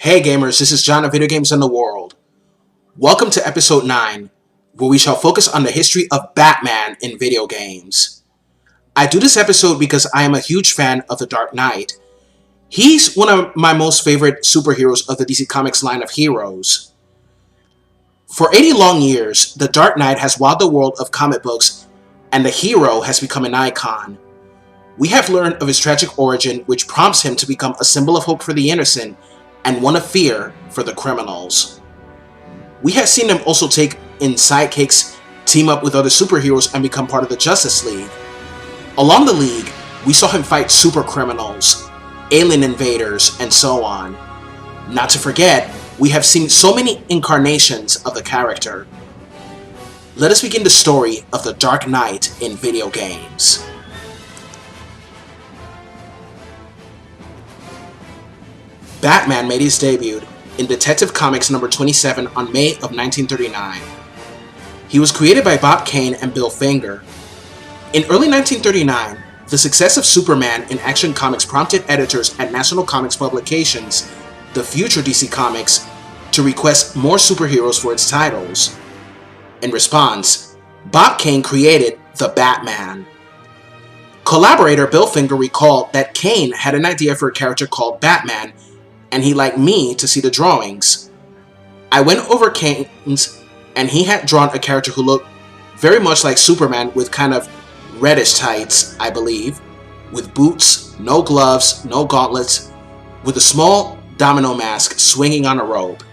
Hey gamers, this is John of Video Games and the World. Welcome to episode 9, where we shall focus on the history of Batman in video games. I do this episode because I am a huge fan of The Dark Knight. He's one of my most favorite superheroes of the DC Comics line of heroes. For 80 long years, The Dark Knight has wowed the world of comic books, and the hero has become an icon. We have learned of his tragic origin, which prompts him to become a symbol of hope for the innocent and one of fear for the criminals. We have seen him also take in sidekicks, team up with other superheroes, and become part of the Justice League. Along the League, we saw him fight super criminals, alien invaders, and so on. Not to forget, we have seen so many incarnations of the character. Let us begin the story of the Dark Knight in video games. Batman made his debut in Detective Comics number 27 on May of 1939. He was created by Bob Kane and Bill Finger. In early 1939, the success of Superman in Action Comics prompted editors at National Comics Publications, the future DC Comics, to request more superheroes for its titles. In response, Bob Kane created the Batman. Collaborator Bill Finger recalled that Kane had an idea for a character called Batman, and he'd like me to see the drawings. I went over Kane's, and he had drawn a character who looked very much like Superman with kind of reddish tights, I believe, with boots, no gloves, no gauntlets, with a small domino mask swinging on a rope.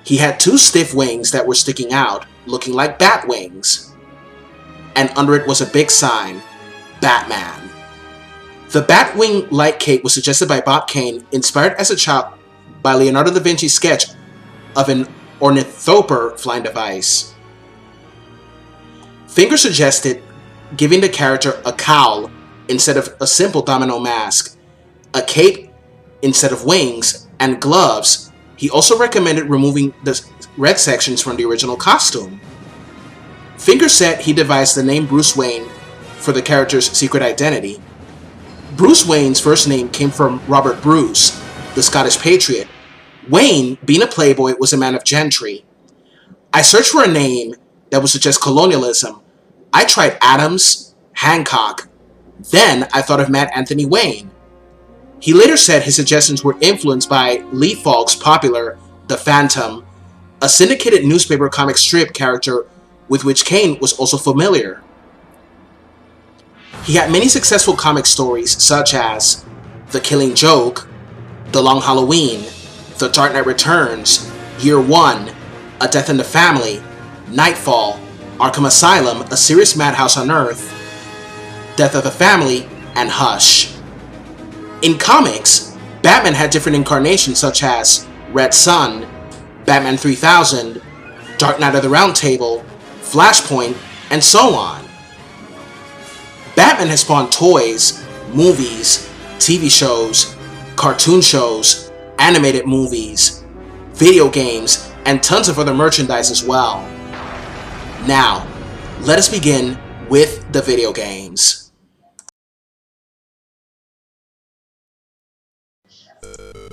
He had two stiff wings that were sticking out, looking like bat wings. And under it was a big sign, Batman. The Batwing light cape was suggested by Bob Kane, inspired as a child by Leonardo da Vinci's sketch of an ornithopter flying device. Finger suggested giving the character a cowl instead of a simple domino mask, a cape instead of wings, and gloves. He also recommended removing the red sections from the original costume. Finger said he devised the name Bruce Wayne for the character's secret identity. Bruce Wayne's first name came from Robert Bruce, the Scottish patriot. Wayne, being a playboy, was a man of gentry. I searched for a name that would suggest colonialism. I tried Adams, Hancock. Then I thought of Matt Anthony Wayne. He later said his suggestions were influenced by Lee Falk's popular The Phantom, a syndicated newspaper comic strip character with which Kane was also familiar. He had many successful comic stories such as The Killing Joke, The Long Halloween, The Dark Knight Returns, Year One, A Death in the Family, Nightfall, Arkham Asylum, A Serious Madhouse on Earth, Death of the Family, and Hush. In comics, Batman had different incarnations such as Red Sun, Batman 3000, Dark Knight of the Round Table, Flashpoint, and so on. Batman has spawned toys, movies, TV shows, cartoon shows, animated movies, video games, and tons of other merchandise as well. Now, let us begin with the video games.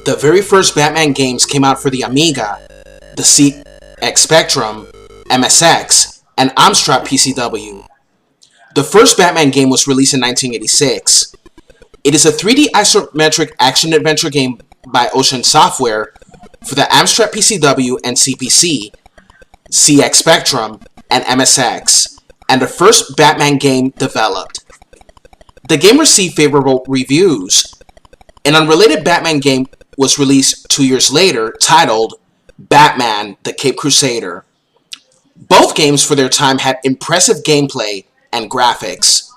The very first Batman games came out for the Amiga, the ZX Spectrum, MSX, and Amstrad PCW. The first Batman game was released in 1986. It is a 3D isometric action-adventure game by Ocean Software for the Amstrad PCW and CPC, ZX Spectrum, and MSX, and the first Batman game developed. The game received favorable reviews. An unrelated Batman game was released 2 years later, titled Batman: The Caped Crusader. Both games for their time had impressive gameplay and graphics.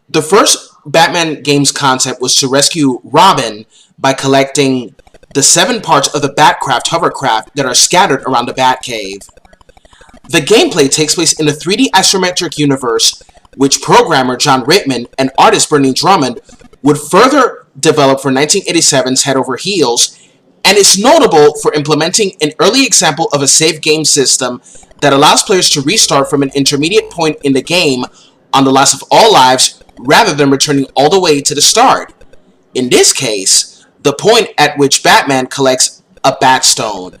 The first Batman game's concept was to rescue Robin by collecting the 7 parts of the Batcraft hovercraft that are scattered around the Batcave. The gameplay takes place in a 3D isometric universe, which programmer John Rittman and artist Bernie Drummond would further develop for 1987's Head Over Heels, and is notable for implementing an early example of a save game system that allows players to restart from an intermediate point in the game on the loss of all lives rather than returning all the way to the start. In this case, the point at which Batman collects a Batstone.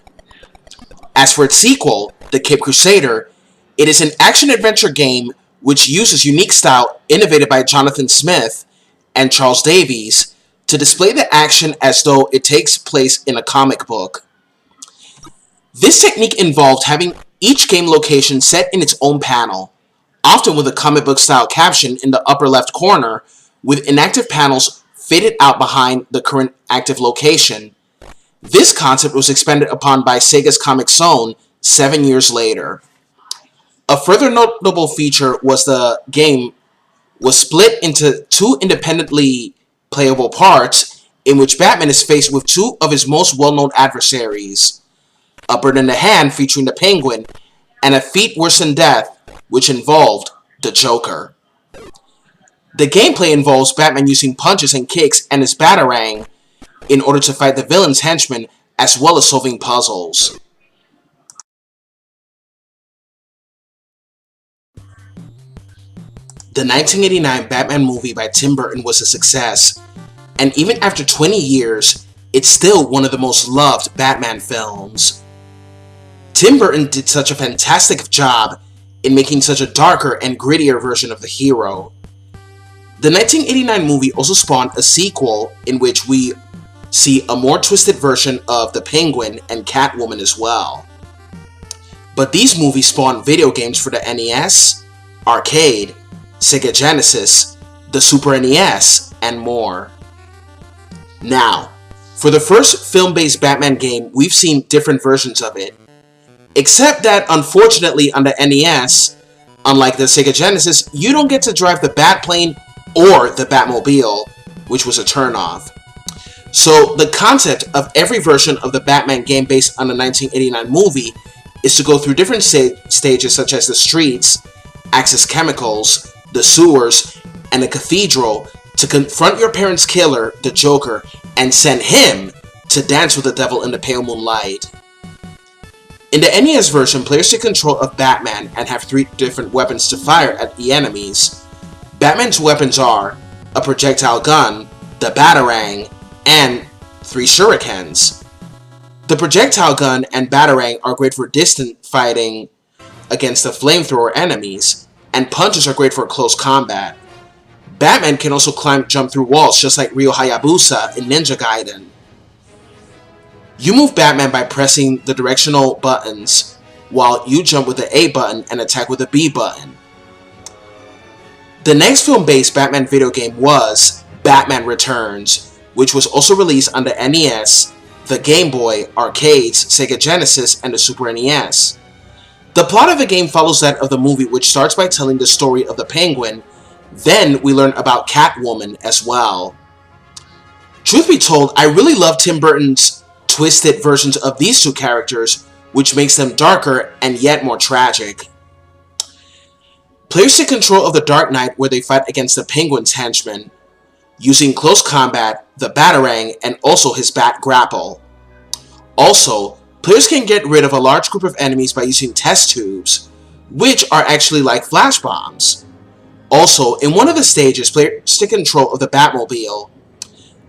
As for its sequel, The Cape Crusader, it is an action-adventure game which uses unique style innovated by Jonathan Smith and Charles Davies to display the action as though it takes place in a comic book. This technique involved having each game location set in its own panel, often with a comic book style caption in the upper left corner, with inactive panels faded out behind the current active location. This concept was expanded upon by Sega's Comix Zone 7 years later. A further notable feature was the game was split into two independently playable parts, in which Batman is faced with two of his most well-known adversaries, a Bird in the Hand featuring the Penguin, and a Feat Worse Than Death, which involved the Joker. The gameplay involves Batman using punches and kicks and his Batarang in order to fight the villain's henchmen, as well as solving puzzles. The 1989 Batman movie by Tim Burton was a success, and even after 20 years, it's still one of the most loved Batman films. Tim Burton did such a fantastic job in making such a darker and grittier version of the hero. The 1989 movie also spawned a sequel in which we see a more twisted version of the Penguin and Catwoman as well. But these movies spawned video games for the NES, arcade, Sega Genesis, the Super NES, and more. Now, for the first film-based Batman game, we've seen different versions of it. Except that, unfortunately, on the NES, unlike the Sega Genesis, you don't get to drive the Batplane or the Batmobile, which was a turnoff. So, the concept of every version of the Batman game based on the 1989 movie is to go through different stages such as the streets, Axis Chemicals, the sewers, and the cathedral to confront your parents' killer, the Joker, and send him to dance with the devil in the pale moonlight. In the NES version, players take control of Batman and have 3 different weapons to fire at the enemies. Batman's weapons are a projectile gun, the Batarang, and 3 shurikens. The projectile gun and Batarang are great for distant fighting against the flamethrower enemies, and punches are great for close combat. Batman can also jump through walls just like Ryo Hayabusa in Ninja Gaiden. You move Batman by pressing the directional buttons, while you jump with the A button and attack with the B button. The next film-based Batman video game was Batman Returns, which was also released on the NES, the Game Boy, arcades, Sega Genesis, and the Super NES. The plot of the game follows that of the movie, which starts by telling the story of the Penguin. Then we learn about Catwoman as well. Truth be told, I really love Tim Burton's twisted versions of these 2 characters, which makes them darker and yet more tragic. Players take control of the Dark Knight, where they fight against the Penguin's henchmen, using close combat, the Batarang, and also his Bat Grapple. Also, players can get rid of a large group of enemies by using test tubes, which are actually like flash bombs. Also, in one of the stages, players take control of the Batmobile.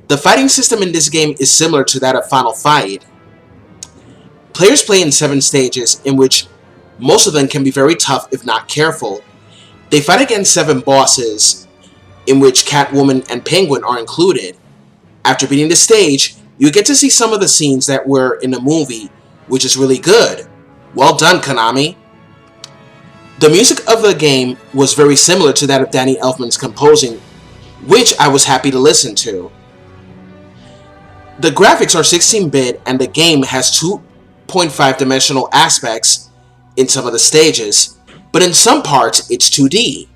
The fighting system in this game is similar to that of Final Fight. Players play in 7 stages, in which most of them can be very tough if not careful. They fight against 7 bosses, in which Catwoman and Penguin are included. After beating the stage, you get to see some of the scenes that were in the movie, which is really good. Well done, Konami. The music of the game was very similar to that of Danny Elfman's composing, which I was happy to listen to. The graphics are 16-bit, and the game has 2.5 dimensional aspects in some of the stages, but in some parts it's 2D.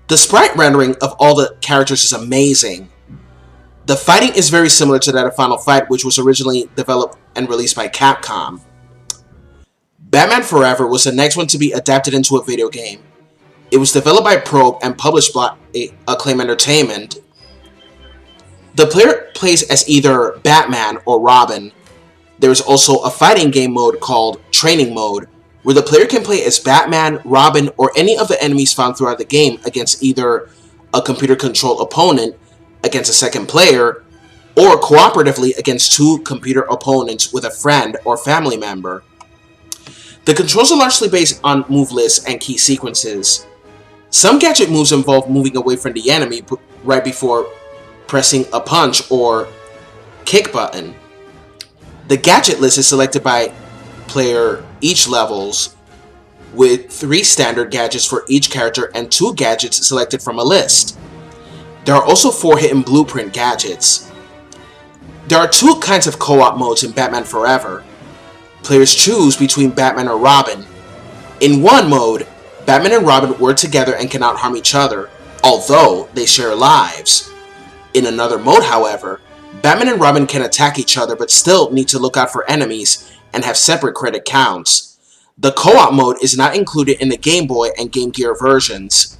The sprite rendering of all the characters is amazing. The fighting is very similar to that of Final Fight, which was originally developed and released by Capcom. Batman Forever was the next one to be adapted into a video game. It was developed by Probe and published by Acclaim Entertainment. The player plays as either Batman or Robin. There is also a fighting game mode called Training Mode, where the player can play as Batman, Robin, or any of the enemies found throughout the game against either a computer-controlled opponent, against a second player, or cooperatively against two computer opponents with a friend or family member. The controls are largely based on move lists and key sequences. Some gadget moves involve moving away from the enemy right before pressing a punch or kick button. The gadget list is selected by player each levels, with 3 standard gadgets for each character and 2 gadgets selected from a list. There are also 4 hidden blueprint gadgets. There are 2 kinds of co-op modes in Batman Forever. Players choose between Batman or Robin. In one mode, Batman and Robin work together and cannot harm each other, although they share lives. In another mode, however, Batman and Robin can attack each other but still need to look out for enemies and have separate credit counts. The co-op mode is not included in the Game Boy and Game Gear versions.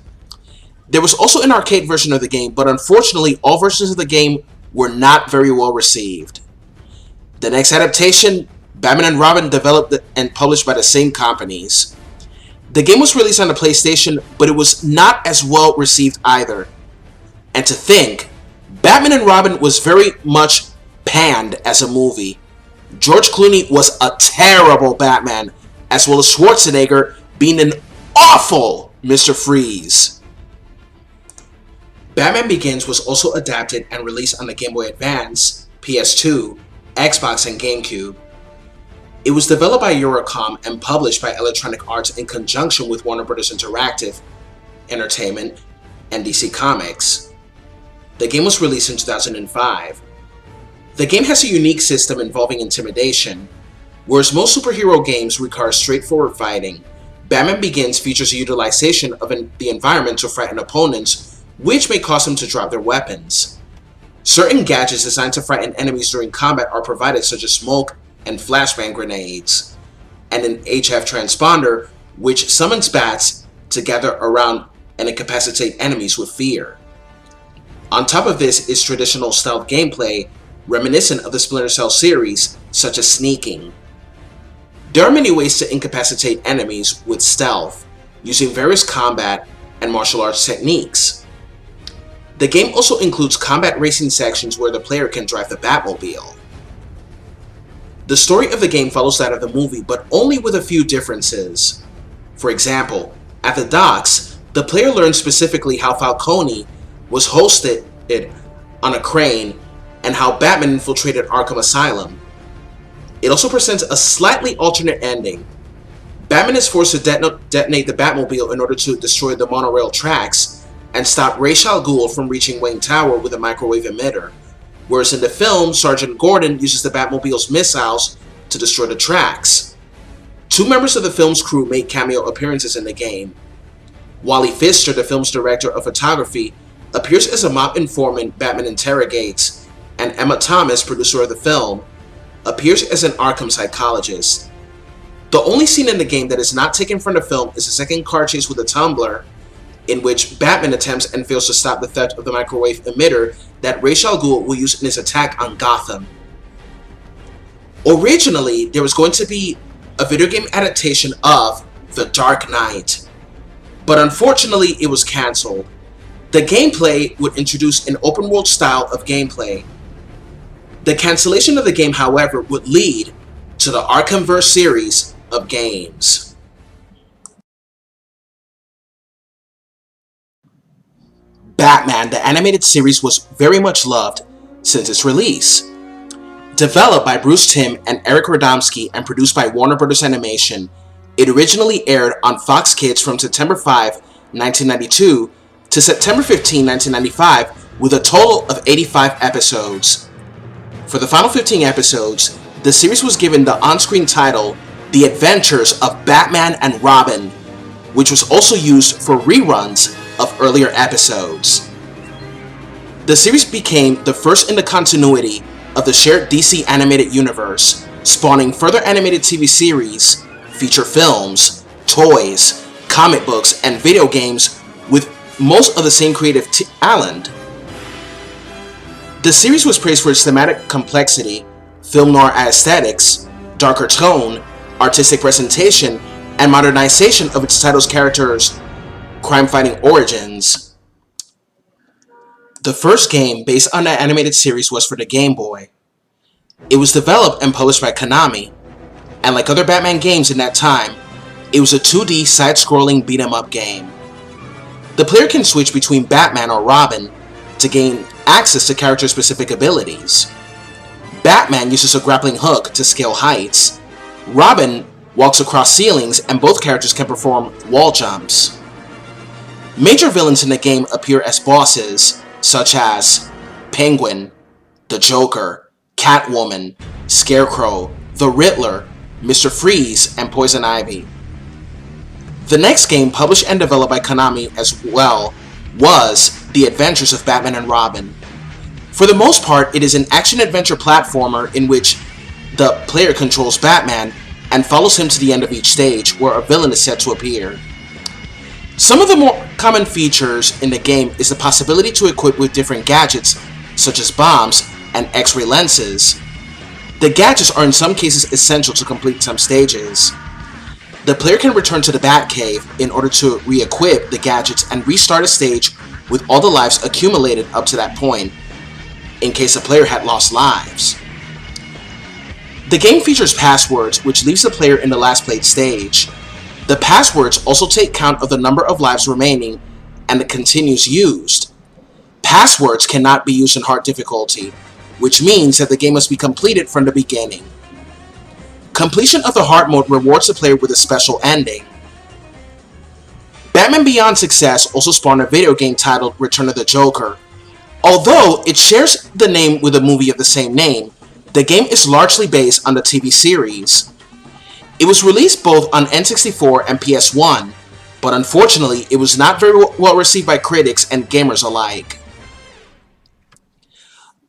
There was also an arcade version of the game, but unfortunately all versions of the game were not very well received. The next adaptation, Batman and Robin, developed and published by the same companies. The game was released on the PlayStation, but it was not as well received either. And to think, Batman and Robin was very much panned as a movie. George Clooney was a terrible Batman, as well as Schwarzenegger being an awful Mr. Freeze. Batman Begins was also adapted and released on the Game Boy Advance, PS2, Xbox, and GameCube. It was developed by Eurocom and published by Electronic Arts in conjunction with Warner Bros. Interactive Entertainment and DC Comics. The game was released in 2005. The game has a unique system involving intimidation. Whereas most superhero games require straightforward fighting, Batman Begins features a utilization of the environment to frighten opponents, which may cause them to drop their weapons. Certain gadgets designed to frighten enemies during combat are provided, such as smoke and flashbang grenades, and an HF transponder which summons bats to gather around and incapacitate enemies with fear. On top of this is traditional stealth gameplay reminiscent of the Splinter Cell series, such as sneaking. There are many ways to incapacitate enemies with stealth, using various combat and martial arts techniques. The game also includes combat racing sections where the player can drive the Batmobile. The story of the game follows that of the movie, but only with a few differences. For example, at the docks, the player learns specifically how Falcone was hosted on a crane and how Batman infiltrated Arkham Asylum. It also presents a slightly alternate ending. Batman is forced to detonate the Batmobile in order to destroy the monorail tracks and stop Ra's al Ghul from reaching Wayne Tower with a microwave emitter, whereas in the film, Sergeant Gordon uses the Batmobile's missiles to destroy the tracks. 2 members of the film's crew made cameo appearances in the game. Wally Pfister, the film's director of photography, appears as a mob informant Batman interrogates, and Emma Thomas, producer of the film, appears as an Arkham psychologist. The only scene in the game that is not taken from the film is the second car chase with a tumbler, in which Batman attempts and fails to stop the theft of the microwave emitter that Ra's al Ghul will use in his attack on Gotham. Originally, there was going to be a video game adaptation of The Dark Knight, but unfortunately it was cancelled. The gameplay would introduce an open world style of gameplay. The cancellation of the game, however, would lead to the Arkhamverse series of games. Batman, the animated series, was very much loved since its release. Developed by Bruce Timm and Eric Radomski and produced by Warner Bros. Animation, it originally aired on Fox Kids from September 5, 1992 to September 15, 1995, with a total of 85 episodes. For the final 15 episodes, the series was given the on-screen title, The Adventures of Batman and Robin, which was also used for reruns of earlier episodes. The series became the first in the continuity of the shared DC animated universe, spawning further animated TV series, feature films, toys, comic books, and video games with most of the same creative talent. The series was praised for its thematic complexity, film noir aesthetics, darker tone, artistic presentation, and modernization of its title's characters' crime-fighting origins. The first game based on the animated series was for the Game Boy. It was developed and published by Konami, and like other Batman games in that time, it was a 2D side-scrolling beat-em-up game. The player can switch between Batman or Robin to gain access to character-specific abilities. Batman uses a grappling hook to scale heights. Robin walks across ceilings, and both characters can perform wall jumps. Major villains in the game appear as bosses, such as Penguin, the Joker, Catwoman, Scarecrow, the Riddler, Mr. Freeze, and Poison Ivy. The next game, published and developed by Konami as well, was The Adventures of Batman and Robin. For the most part, it is an action-adventure platformer in which the player controls Batman and follows him to the end of each stage, where a villain is set to appear. Some of the more common features in the game is the possibility to equip with different gadgets, such as bombs and X-ray lenses. The gadgets are in some cases essential to complete some stages. The player can return to the Batcave in order to re-equip the gadgets and restart a stage with all the lives accumulated up to that point, in case a player had lost lives. The game features passwords, which leaves the player in the last played stage. The passwords also take count of the number of lives remaining and the continues used. Passwords cannot be used in hard difficulty, which means that the game must be completed from the beginning. Completion of the hard mode rewards the player with a special ending. Batman Beyond's success also spawned a video game titled Return of the Joker. Although it shares the name with a movie of the same name, the game is largely based on the TV series. It was released both on N64 and PS1, but unfortunately it was not very well received by critics and gamers alike.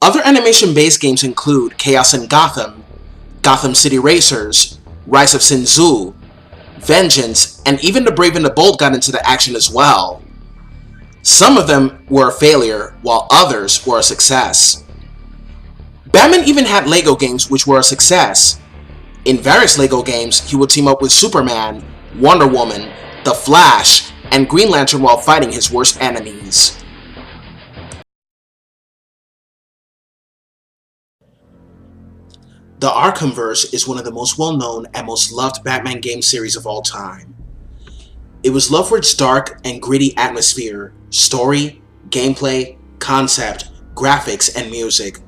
Other animation-based games include Chaos in Gotham, Gotham City Racers, Rise of Sin Tzu, Vengeance, and even The Brave and the Bold got into the action as well. Some of them were a failure, while others were a success. Batman even had LEGO games which were a success. In various LEGO games, he would team up with Superman, Wonder Woman, The Flash, and Green Lantern while fighting his worst enemies. The Arkhamverse is one of the most well-known and most loved Batman game series of all time. It was loved for its dark and gritty atmosphere, story, gameplay, concept, graphics, and music.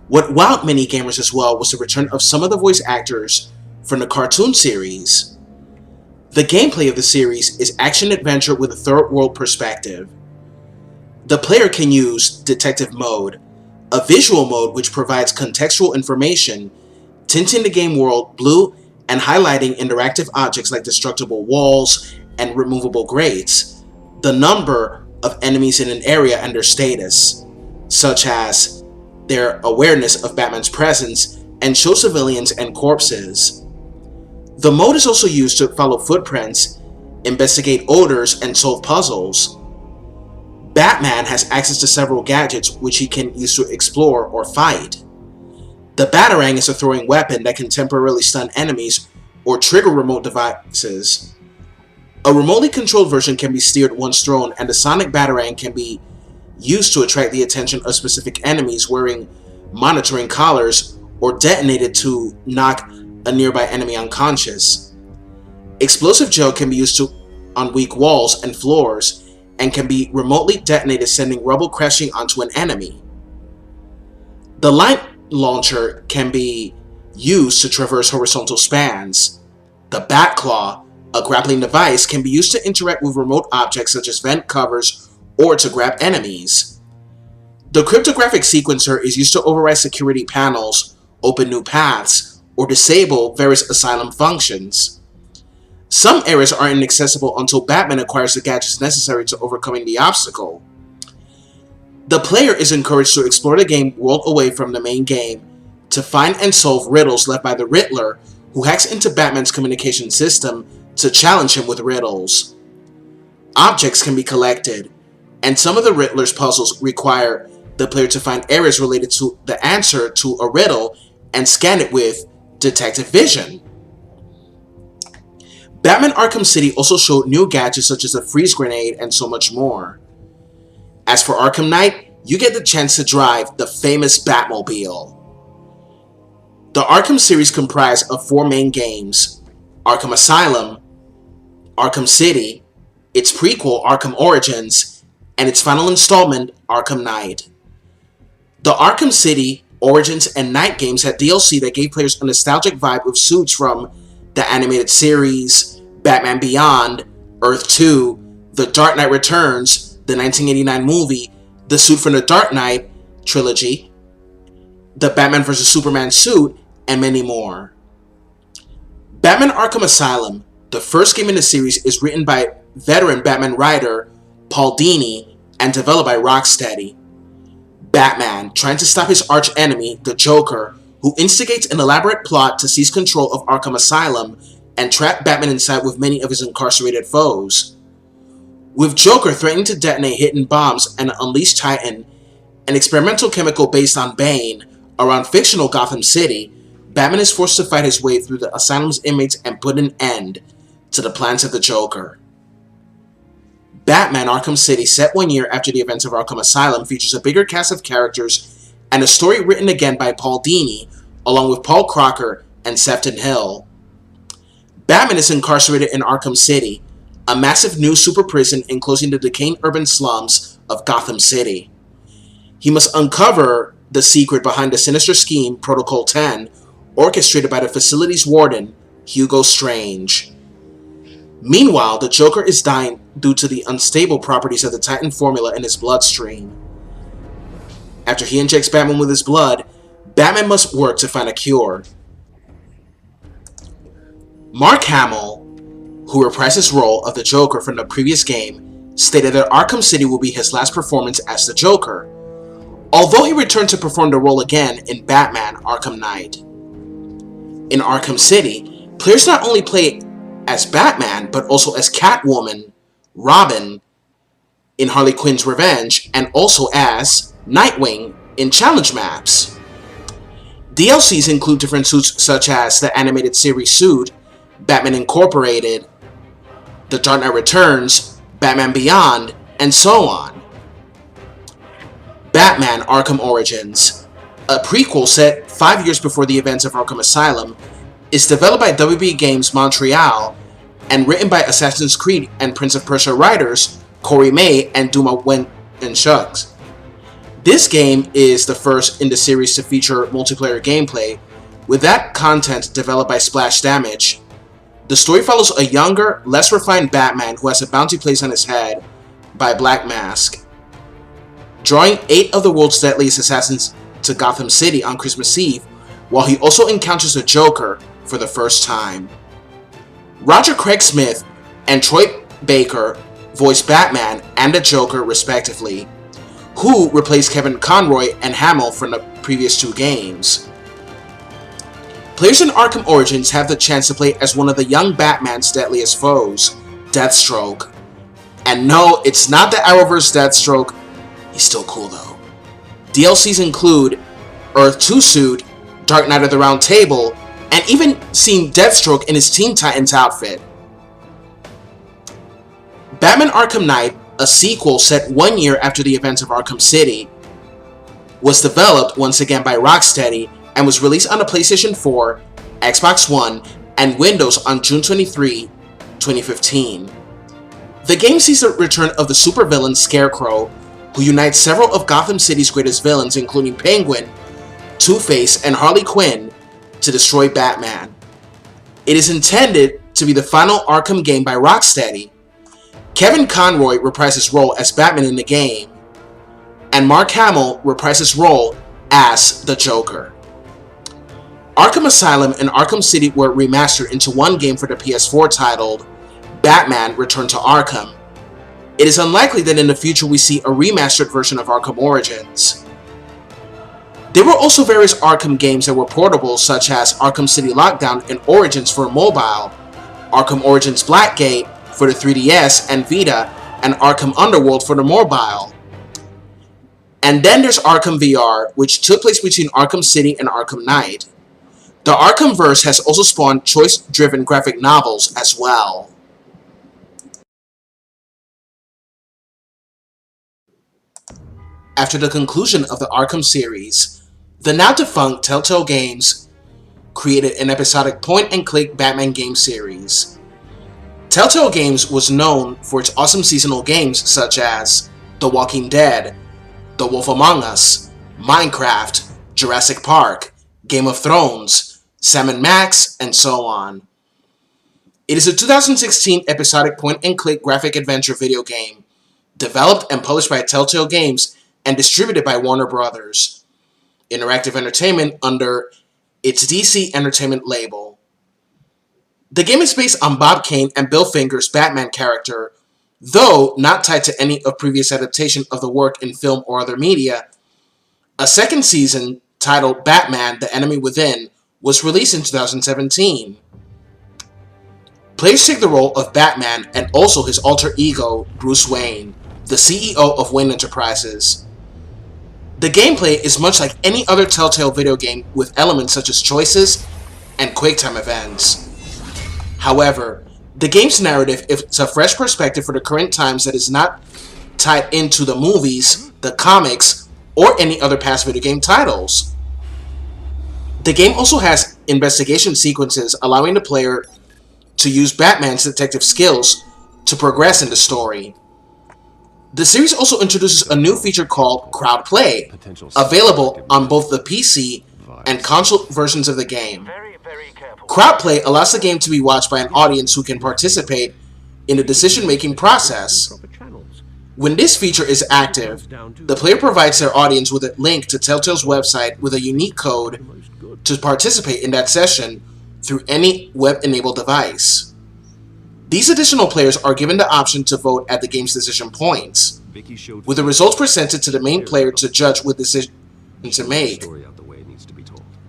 What wowed many gamers as well was the return of some of the voice actors from the cartoon series. The gameplay of the series is action-adventure with a third-world perspective. The player can use Detective Mode, a visual mode which provides contextual information, tinting the game world blue and highlighting interactive objects like destructible walls and removable grates, the number of enemies in an area and their status, such as their awareness of Batman's presence, and show civilians and corpses. The mode is also used to follow footprints, investigate odors, and solve puzzles. Batman has access to several gadgets which he can use to explore or fight. The Batarang is a throwing weapon that can temporarily stun enemies or trigger remote devices. A remotely controlled version can be steered once thrown, and the Sonic Batarang can be used to attract the attention of specific enemies wearing monitoring collars or detonated to knock a nearby enemy unconscious. Explosive gel can be used on weak walls and floors and can be remotely detonated, sending rubble crashing onto an enemy. The light launcher can be used to traverse horizontal spans. The Batclaw, a grappling device, can be used to interact with remote objects such as vent covers or to grab enemies. The cryptographic sequencer is used to override security panels, open new paths, or disable various asylum functions. Some areas are inaccessible until Batman acquires the gadgets necessary to overcoming the obstacle. The player is encouraged to explore the game world away from the main game to find and solve riddles left by the Riddler, who hacks into Batman's communication system to challenge him with riddles. Objects can be collected, and some of the Riddler's puzzles require the player to find areas related to the answer to a riddle and scan it with Detective Vision. Batman Arkham City also showed new gadgets such as the freeze grenade and so much more. As for Arkham Knight, you get the chance to drive the famous Batmobile. The Arkham series comprised of 4 main games: Arkham Asylum, Arkham City, its prequel Arkham Origins, and its final installment, Arkham Knight. The Arkham City, Origins, and Knight games had DLC that gave players a nostalgic vibe with suits from the animated series, Batman Beyond, Earth 2, The Dark Knight Returns, the 1989 movie, the suit from the Dark Knight trilogy, the Batman vs. Superman suit, and many more. Batman Arkham Asylum, the first game in the series, is written by veteran Batman writer Paul Dini and developed by Rocksteady. Batman, trying to stop his arch-enemy, the Joker, who instigates an elaborate plot to seize control of Arkham Asylum and trap Batman inside with many of his incarcerated foes. With Joker threatening to detonate hidden bombs and unleash Titan, an experimental chemical based on Bane, around fictional Gotham City, Batman is forced to fight his way through the asylum's inmates and put an end to the plans of the Joker. Batman Arkham City, set 1 year after the events of Arkham Asylum, features a bigger cast of characters and a story written again by Paul Dini, along with Paul Crocker and Sefton Hill. Batman is incarcerated in Arkham City, a massive new super prison enclosing the decaying urban slums of Gotham City. He must uncover the secret behind the sinister scheme, Protocol 10, orchestrated by the facility's warden, Hugo Strange. Meanwhile, the Joker is dying due to the unstable properties of the Titan formula in his bloodstream. After he injects Batman with his blood, Batman must work to find a cure. Mark Hamill, who reprised his role of the Joker from the previous game, stated that Arkham City will be his last performance as the Joker, although he returned to perform the role again in Batman Arkham Knight. In Arkham City, players not only play as Batman, but also as Catwoman, Robin in Harley Quinn's Revenge, and also as Nightwing in challenge maps. DLCs include different suits such as the animated series suit, Batman Incorporated, The Dark Knight Returns, Batman Beyond, and so on. Batman Arkham Origins, a prequel set 5 years before the events of Arkham Asylum, is developed by WB Games Montreal and written by Assassin's Creed and Prince of Persia writers Corey May and Duma Wen and Shugs. This game is the first in the series to feature multiplayer gameplay, with that content developed by Splash Damage. The story follows a younger, less refined Batman who has a bounty placed on his head by Black Mask, drawing 8 of the world's deadliest assassins to Gotham City on Christmas Eve, while he also encounters the Joker for the first time. Roger Craig Smith and Troy Baker voiced Batman and the Joker respectively, who replaced Kevin Conroy and Hamill from the previous 2 games. Players in Arkham Origins have the chance to play as one of the young Batman's deadliest foes, Deathstroke. And no, it's not the Arrowverse Deathstroke. He's still cool though. DLCs include Earth 2 suit, Dark Knight of the Round Table, and even seeing Deathstroke in his Teen Titans outfit. Batman Arkham Knight, a sequel set 1 year after the events of Arkham City, was developed once again by Rocksteady and was released on the PlayStation 4, Xbox One, and Windows on June 23, 2015. The game sees the return of the supervillain Scarecrow, who unites several of Gotham City's greatest villains including Penguin, Two-Face, and Harley Quinn to destroy Batman. It is intended to be the final Arkham game by Rocksteady. Kevin Conroy reprised his role as Batman in the game, and Mark Hamill reprised his role as the Joker. Arkham Asylum and Arkham City were remastered into one game for the PS4 titled Batman Return to Arkham. It is unlikely that in the future we see a remastered version of Arkham Origins. There were also various Arkham games that were portable, such as Arkham City Lockdown and Origins for mobile, Arkham Origins Blackgate for the 3DS and Vita, and Arkham Underworld for the mobile. And then there's Arkham VR, which took place between Arkham City and Arkham Knight. The Arkhamverse has also spawned choice-driven graphic novels as well. After the conclusion of the Arkham series, the now defunct Telltale Games created an episodic point-and-click Batman game series. Telltale Games was known for its awesome seasonal games such as The Walking Dead, The Wolf Among Us, Minecraft, Jurassic Park, Game of Thrones, Sam & Max, and so on. It is a 2016 episodic point-and-click graphic adventure video game, developed and published by Telltale Games and distributed by Warner Bros. Interactive Entertainment under its DC Entertainment label. The game is based on Bob Kane and Bill Finger's Batman character, though not tied to any of previous adaptation of the work in film or other media. A second season, titled Batman: The Enemy Within, was released in 2017. Players take the role of Batman and also his alter ego, Bruce Wayne, the CEO of Wayne Enterprises. The gameplay is much like any other Telltale video game with elements such as choices and QuickTime events. However, the game's narrative is a fresh perspective for the current times that is not tied into the movies, the comics, or any other past video game titles. The game also has investigation sequences allowing the player to use Batman's detective skills to progress in the story. The series also introduces a new feature called Crowd Play, available on both the PC and console versions of the game. Crowd Play allows the game to be watched by an audience who can participate in the decision-making process. When this feature is active, the player provides their audience with a link to Telltale's website with a unique code to participate in that session through any web-enabled device. These additional players are given the option to vote at the game's decision points, with the results presented to the main player to judge what decision to make.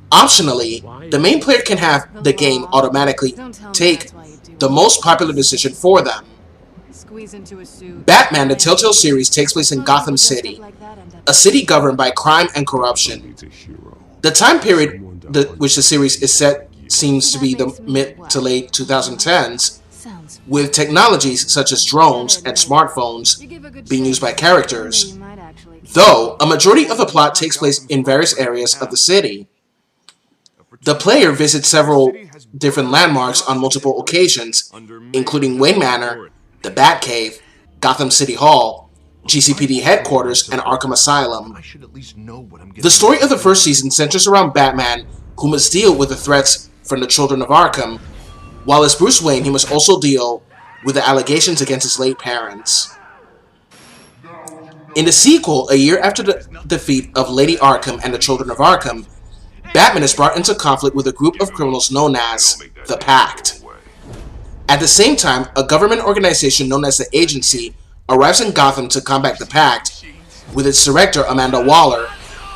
Optionally, the main player can have the game automatically take the most popular decision for them. Batman: The Telltale series takes place in Gotham City, a city governed by crime and corruption. The time period which the series is set seems to be the mid to late 2010s, with technologies such as drones and smartphones being used by characters, though a majority of the plot takes place in various areas of the city. The player visits several different landmarks on multiple occasions, including Wayne Manor, the Batcave, Gotham City Hall, GCPD headquarters, and Arkham Asylum. The story of the first season centers around Batman, who must deal with the threats from the children of Arkham, while as Bruce Wayne he must also deal with the allegations against his late parents. In the sequel, a year after the defeat of Lady Arkham and the Children of Arkham, Batman is brought into conflict with a group of criminals known as the Pact. At the same time, a government organization known as the Agency arrives in Gotham to combat the Pact, with its director Amanda Waller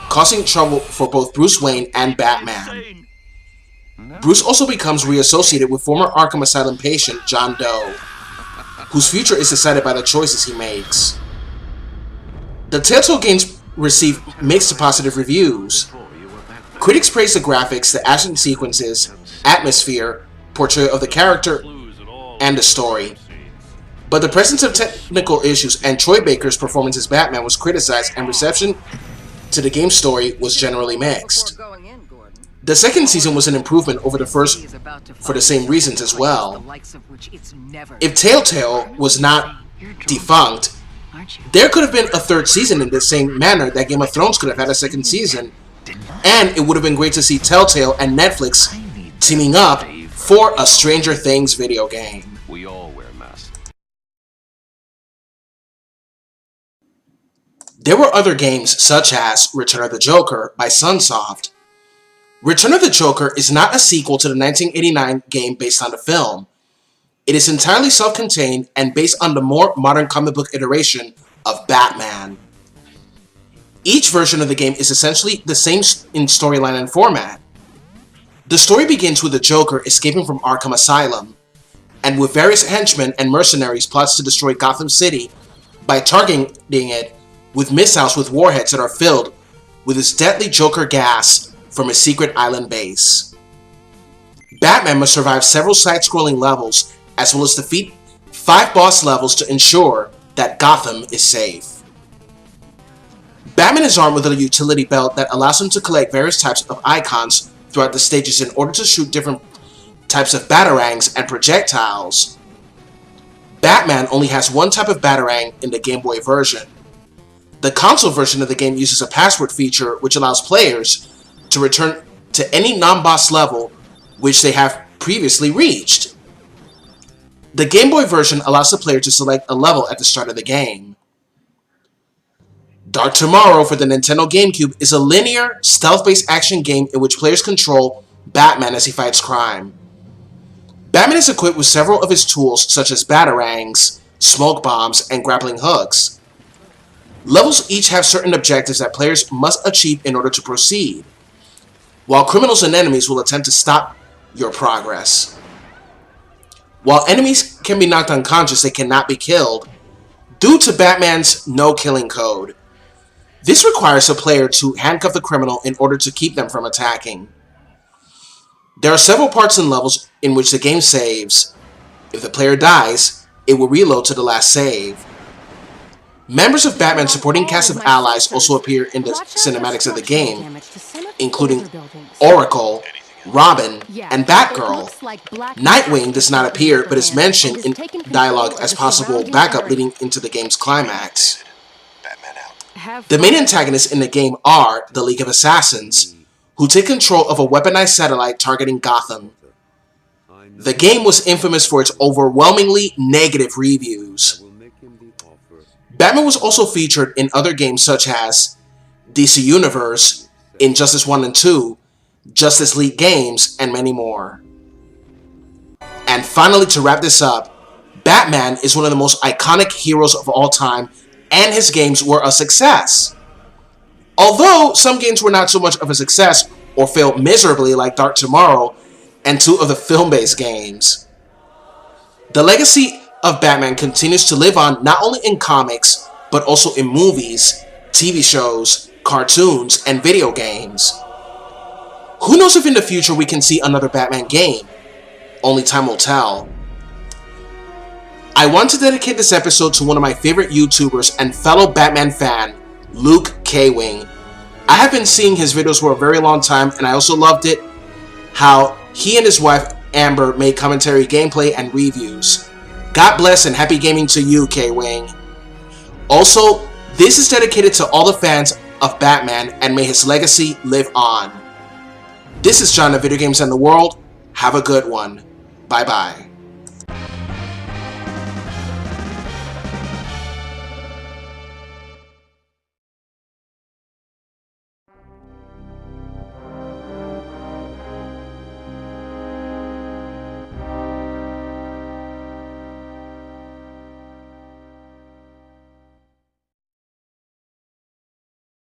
causing trouble for both Bruce Wayne and Batman. Bruce also becomes reassociated with former Arkham Asylum patient John Doe, whose future is decided by the choices he makes. The Telltale games received mixed to positive reviews. Critics praise the graphics, the action sequences, atmosphere, portrayal of the character, and the story. But the presence of technical issues and Troy Baker's performance as Batman was criticized, and reception to the game's story was generally mixed. The second season was an improvement over the first for the same reasons as well. If Telltale was not defunct, there could have been a third season in the same manner that Game of Thrones could have had a second season, and it would have been great to see Telltale and Netflix teaming up for a Stranger Things video game. We all wear masks. There were other games such as Return of the Joker by Sunsoft. Return of the Joker is not a sequel to the 1989 game based on the film. It is entirely self-contained and based on the more modern comic book iteration of Batman. Each version of the game is essentially the same in storyline and format. The story begins with the Joker escaping from Arkham Asylum, and with various henchmen and mercenaries plots to destroy Gotham City by targeting it with missiles with warheads that are filled with his deadly Joker gas from his secret island base. Batman must survive several side-scrolling levels as well as defeat 5 boss levels to ensure that Gotham is safe. Batman is armed with a utility belt that allows him to collect various types of icons throughout the stages in order to shoot different types of batarangs and projectiles. Batman only has one type of batarang in the Game Boy version. The console version of the game uses a password feature which allows players to return to any non-boss level which they have previously reached. The Game Boy version allows the player to select a level at the start of the game. Dark Tomorrow for the Nintendo GameCube is a linear, stealth-based action game in which players control Batman as he fights crime. Batman is equipped with several of his tools such as batarangs, smoke bombs, and grappling hooks. Levels each have certain objectives that players must achieve in order to proceed, while criminals and enemies will attempt to stop your progress. While enemies can be knocked unconscious, they cannot be killed due to Batman's no-killing code. This requires a player to handcuff the criminal in order to keep them from attacking. There are several parts and levels in which the game saves. If the player dies, it will reload to the last save. Members of Batman's supporting cast of allies also appear in the cinematics of the game, including Oracle, Robin, and Batgirl. Nightwing does not appear, but is mentioned in dialogue as possible backup leading into the game's climax. The main antagonists in the game are the League of Assassins, who take control of a weaponized satellite targeting Gotham. The game was infamous for its overwhelmingly negative reviews. Batman was also featured in other games such as DC Universe, Injustice 1 and 2, Justice League Games, and many more. And finally, to wrap this up, Batman is one of the most iconic heroes of all time, and his games were a success. Although some games were not so much of a success or failed miserably like Dark Tomorrow and two of the film-based games. The legacy of Batman continues to live on not only in comics, but also in movies, TV shows, cartoons, and video games. Who knows if in the future we can see another Batman game? Only time will tell. I want to dedicate this episode to one of my favorite YouTubers and fellow Batman fan, Luke K-Wing. I have been seeing his videos for a very long time, and I also loved it how he and his wife Amber made commentary, gameplay, and reviews. God bless and happy gaming to you, K-Wing. Also, this is dedicated to all the fans of Batman, and may his legacy live on. This is John of Video Games and the World. Have a good one. Bye-bye.